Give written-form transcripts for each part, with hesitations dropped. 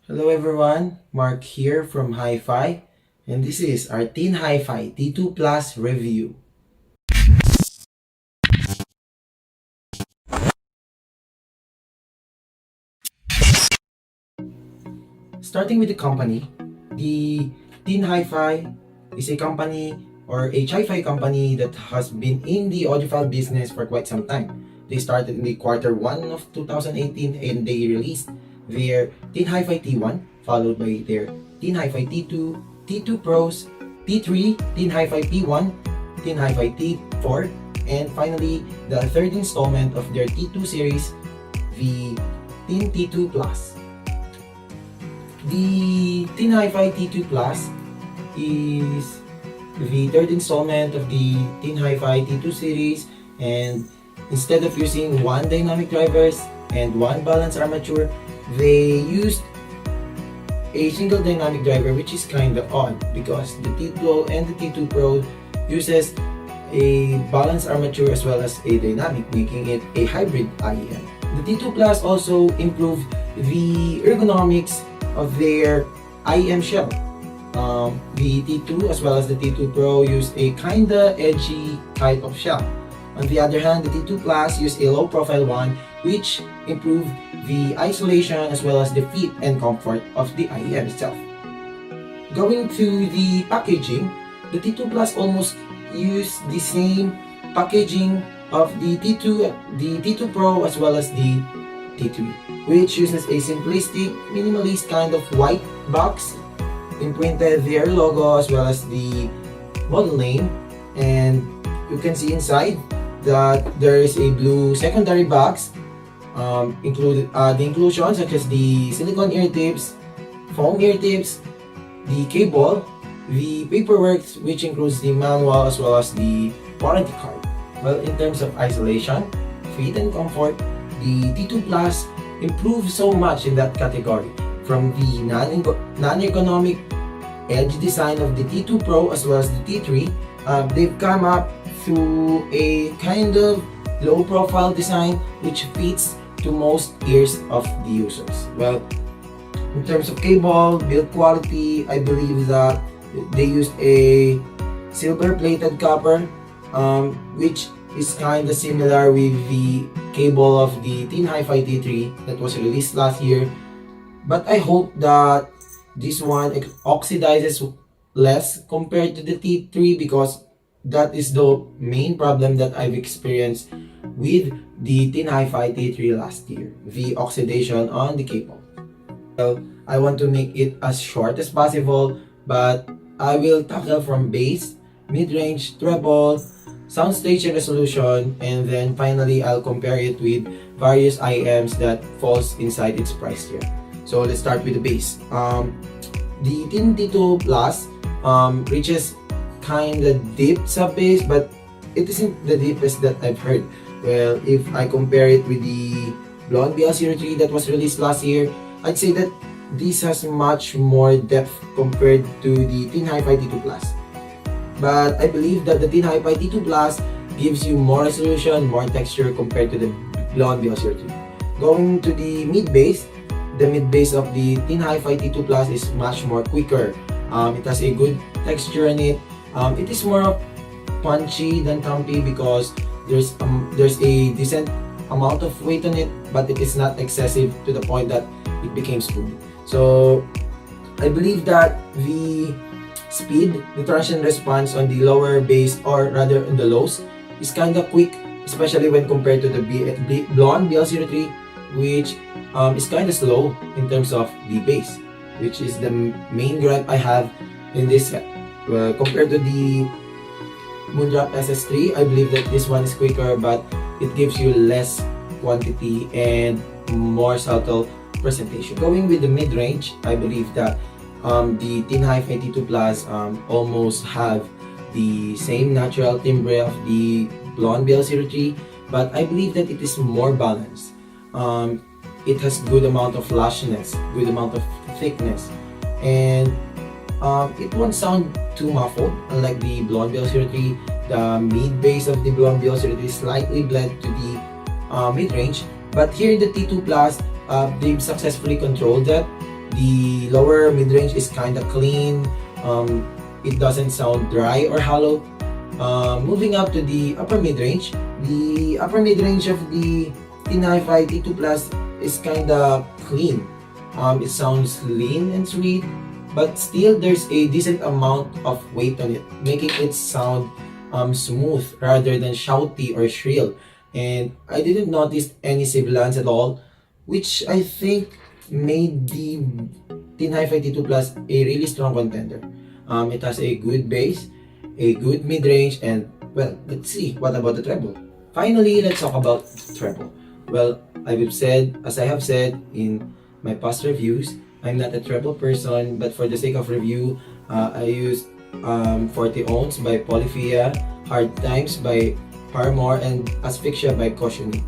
Hello everyone, Mark here from Hi-Fi, and this is our Teen Hi-Fi T2 Plus review. Starting with the company, the Teen Hi-Fi is a company or a hi-fi company that has been in the audiophile business for quite some time. They started in the Q1 of 2018 and they released their Teen Hi-Fi T1, followed by their Teen Hi-Fi T2, T2 Pros, T3, Teen Hi-Fi P1, Teen Hi-Fi T4, and finally the third installment of their T2 series, the Teen T2 Plus. The Teen Hi-Fi T2 Plus is the third installment of the Teen Hi-Fi T2 series, and instead of using one dynamic drivers and one balanced armature, they used a single dynamic driver, which is kinda odd because the T2 and the T2 Pro uses a balanced armature as well as a dynamic, making it a hybrid IEM. The T2 Plus also improved the ergonomics of their IEM shell. The T2 as well as the T2 Pro use a kinda edgy type of shell. On the other hand, the T2 Plus use a low profile one, which improved the isolation as well as the fit and comfort of the IEM itself. Going to the packaging, the T2 Plus almost use the same packaging of the T2 Pro as well as the T3, which uses a simplistic, minimalist kind of white box, imprinted their logo as well as the model name, and you can see inside that there is a blue secondary box, included the inclusions such as the silicone ear tips, foam ear tips, the cable, the paperwork which includes the manual as well as the warranty card. Well, in terms of isolation, fit and comfort, the T2 Plus improved so much in that category. From the non-ergonomic edge design of the T2 Pro as well as the T3, they've come up to a kind of low profile design which fits to most ears of the users. Well, in terms of cable, build quality, I believe that they used a silver plated copper, which is kind of similar with the cable of the Teen Hi-Fi T3 that was released last year. But I hope that this one oxidizes less compared to the T3 because that is the main problem that I've experienced with the Teen Hi-Fi T3 last year, the oxidation on the cable. Well, I want to make it as short as possible, but I will tackle from bass, mid-range, treble, soundstage resolution, and then finally I'll compare it with various IEMs that falls inside its price tier. So let's start with the bass. The Teen T2 Plus reaches kinda deep sub bass, but it isn't the deepest that I've heard. Well, if I compare it with the Blonde BL03 that was released last year, I'd say that this has much more depth compared to the Teen Hi-Fi T2 Plus. But I believe that the Teen Hi-Fi T2 Plus gives you more resolution, more texture compared to the Blonde BL03. Going to the mid-bass, the mid-bass of the Teen Hi-Fi T2 Plus is much more quicker. It has a good texture in it. It is more punchy than thumpy because there's a decent amount of weight on it, but it is not excessive to the point that it became smooth. So I believe that the speed, the transition response on the lower bass or rather on the lows is kind of quick, especially when compared to the Blonde BL03, which is kind of slow in terms of the bass, which is the main gripe I have in this set. Well, compared to the Moondrop SS3, I believe that this one is quicker, but it gives you less quantity and more subtle presentation. Going with the mid-range, I believe that the Teen Hi-Fi T2 Plus almost have the same natural timbre of the Blonde BL03, but I believe that it is more balanced. It has good amount of lushness, good amount of thickness, and it won't sound too muffled. Unlike the Blonde BL03, the mid-bass of the Blonde BL03 is slightly bled to the mid-range, but here in the T2 Plus, they've successfully controlled that. The lower mid-range is kind of clean. It doesn't sound dry or hollow. Moving up to the upper mid-range, the upper mid-range of the Tin Hi-Fi T2 Plus is kind of clean. It sounds lean and sweet, but still there's a decent amount of weight on it, making it sound smooth rather than shouty or shrill. And I didn't notice any sibilance at all, which I think made the Tin Hi-Fi T2 Plus a really strong contender. It has a good bass, a good mid-range, and well, let's see, what about the treble? Finally, let's talk about treble. Well, as I have said in my past reviews, I'm not a treble person, but for the sake of review, I used 40 Ohms by Polyphia, Hard Times by Paramore, and Asphyxia by Cautioning.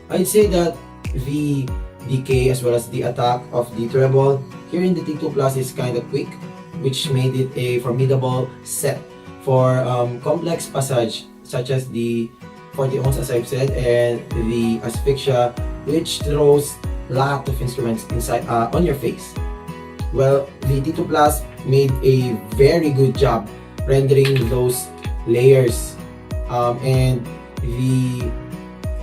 I'd say that the decay as well as the attack of the treble here in the T2 Plus is kind of quick, which made it a formidable set for complex passage such as the 40 ohms as I've said, and the Asphyxia, which throws lot of instruments inside on your face. Well, the T2 Plus made a very good job rendering those layers, and the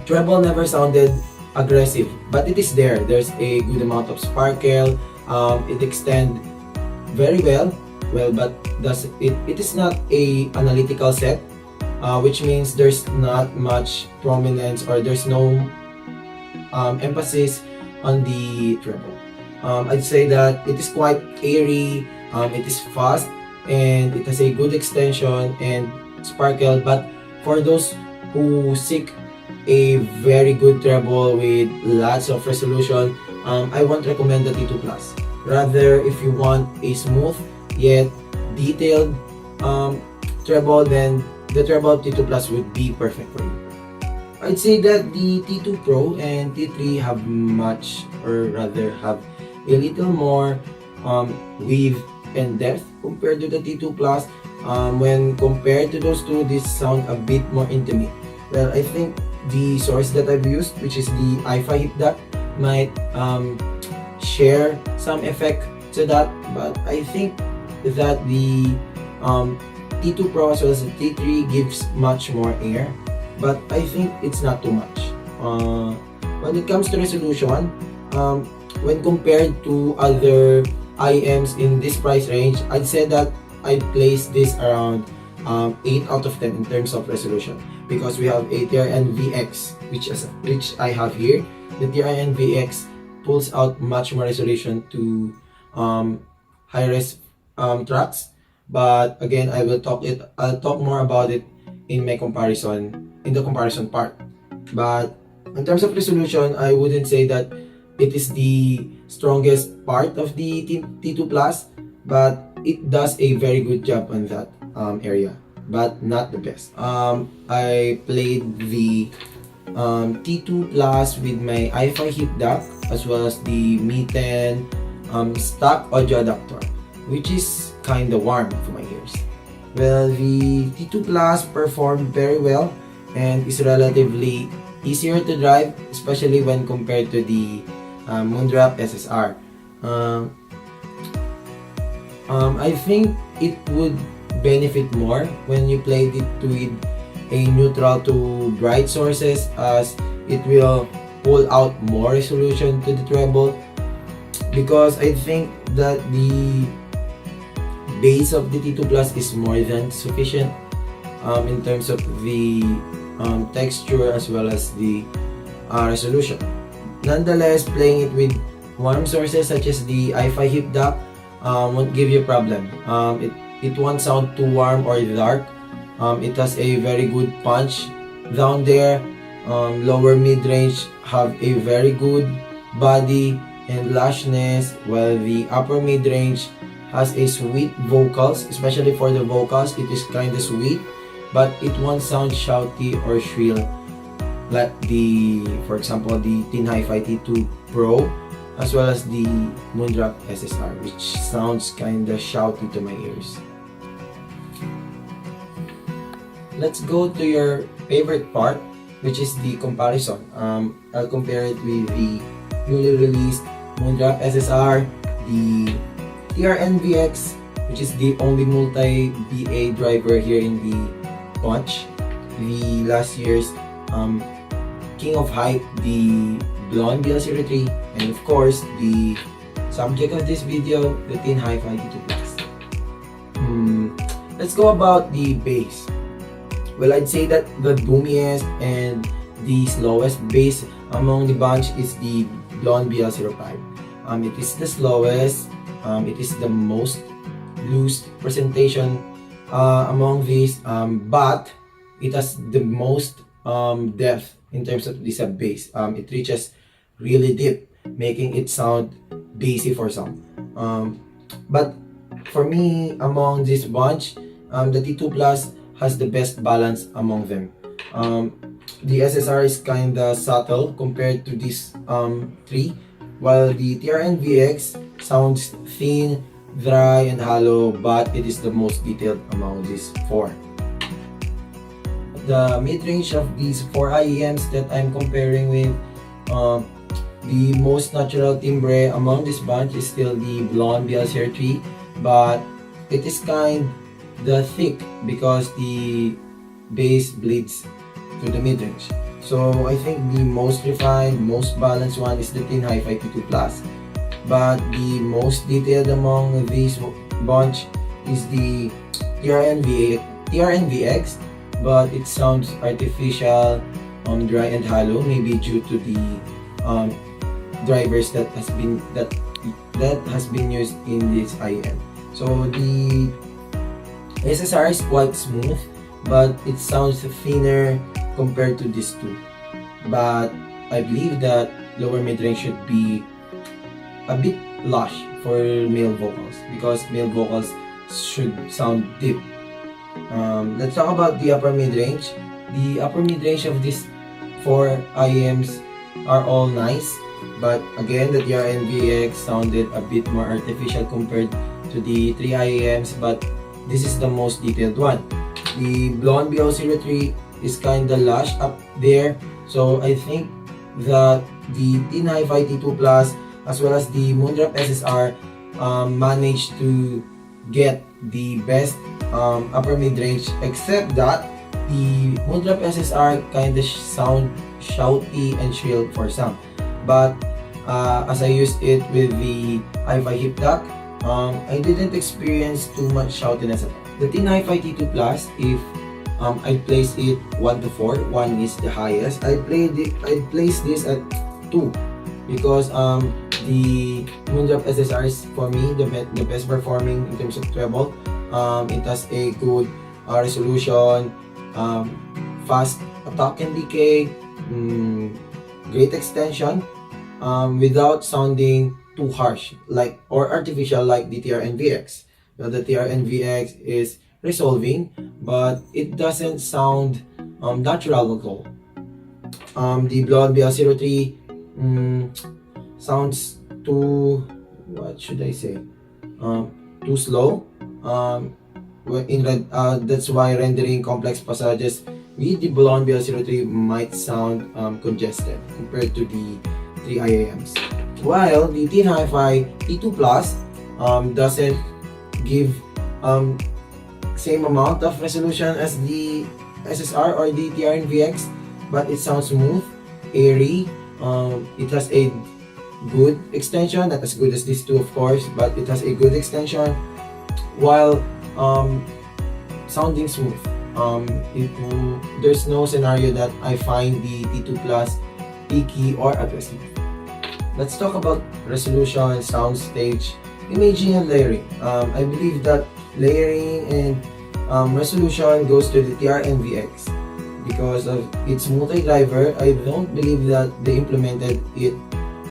treble never sounded aggressive, but it is there. There's a good amount of sparkle. It extends very well, but it is not a analytical set, which means there's not much prominence or there's no emphasis on the treble. I'd say that it is quite airy, it is fast, and it has a good extension and sparkle. But for those who seek a very good treble with lots of resolution, I won't recommend the T2 Plus. Rather, if you want a smooth yet detailed treble, then the treble T2 Plus would be perfect for you. I'd say that the T2 Pro and T3 have much, or rather have a little more width and depth compared to the T2 Plus. When compared to those two, these sound a bit more intimate. Well, I think the source that I've used, which is the Hi-Fi hip duct, might share some effect to that, but I think that the T2 Pro as well as the T3 gives much more air, but I think it's not too much. When it comes to resolution, when compared to other IMs in this price range, I'd say that I'd place this around 8 out of 10 in terms of resolution, because we have a TRN VX, which I have here. The TRN VX pulls out much more resolution to high-res tracks, but again, I'll talk more about it in the comparison part. But in terms of resolution, I wouldn't say that it is the strongest part of the T2 Plus, but it does a very good job on that area, but not the best. I played the T2 Plus with my Hi-Fi hip duct as well as the Mi 10 stock audio adapter, which is kinda warm for my ears. Well, the T2 Plus performed very well and is relatively easier to drive, especially when compared to the Moondrop SSR. I think it would benefit more when you played it with a neutral to bright sources, as it will pull out more resolution to the treble, because I think that the bass of the T2 Plus is more than sufficient in terms of the texture as well as the resolution. Nonetheless, playing it with warm sources such as the Hi-Fi hip duct won't give you a problem. It won't sound too warm or dark. It has a very good punch down there. Lower mid-range have a very good body and lushness, while the upper mid-range has a sweet vocals. Especially for the vocals, it is kind of sweet, but it won't sound shouty or shrill like for example, the Tin Hi-Fi T2 Pro as well as the Moondrop SSR, which sounds kinda shouty to my ears. Let's go to your favorite part, which is the comparison. I'll compare it with the newly released Moondrop SSR, the TRNVX, which is the only multi-BA driver here in the bunch, the last year's king of hype, the Blonde BL03, and of course the subject of this video, the Tin Hi-Fi T2 Plus. Let's go about the bass. Well, I'd say that the boomiest and the slowest bass among the bunch is the Blonde BL05. It is the slowest, it is the most loose presentation among these, but it has the most depth in terms of the sub bass. It reaches really deep, making it sound bassy for some. But for me, among this bunch, the T2 Plus has the best balance among them. The SSR is kinda subtle compared to these three, while the TRNVX sounds thin, dry, and hollow, but it is the most detailed among these four. The mid-range of these four IEMs that I'm comparing with, the most natural timbre among this bunch is still the Blonde BL03, but it is kinda thick because the bass bleeds to the mid-range. So I think the most refined, most balanced one is the Tin Hi-Fi T2 Plus. But the most detailed among these bunch is the TRNVX, but it sounds artificial, dry and hollow, maybe due to the drivers that has been used in this IEM. So the SSR is quite smooth, but it sounds thinner compared to these two. But I believe that lower mid-range should be a bit lush for male vocals, because male vocals should sound deep. Let's talk about the upper mid-range. The upper mid-range of these four IEMs are all nice, but again, the TRNVX sounded a bit more artificial compared to the three IEMs, but this is the most detailed one. The Blonde BL03 is kinda lush up there, so I think that the Tin Hi-Fi T2 Plus as well as the Moondrop SSR managed to get the best upper mid-range, except that the Moondrop SSR kinda sound shouty and shrill for some. But as I used it with the Hi-Fi Hip Duck, I didn't experience too much shoutiness. The Tin Hi-Fi T2 Plus, if I place it 1 to 4, 1 is the highest, I'd place this at 2, because the Moondrop SSR is for me the best performing in terms of treble. It has a good resolution, fast attack and decay, great extension, without sounding too harsh or artificial like the TRNVX. The TRNVX is resolving, but it doesn't sound natural at all. The Blonde BL03 sounds too, what should I say, too slow. That's why rendering complex passages with the Blonde BL03 might sound congested compared to the 3 IAMs. While the Tin Hi-Fi T2 Plus doesn't give same amount of resolution as the SSR or the TRNVX, but it sounds smooth, airy. It has a good extension, not as good as these two of course, but it has a good extension while sounding smooth. There's no scenario that I find the T2 Plus picky or aggressive. Let's talk about resolution, soundstage, imaging, and layering. I believe that layering and resolution goes to the TRNVX because of its multi-driver. I don't believe that they implemented it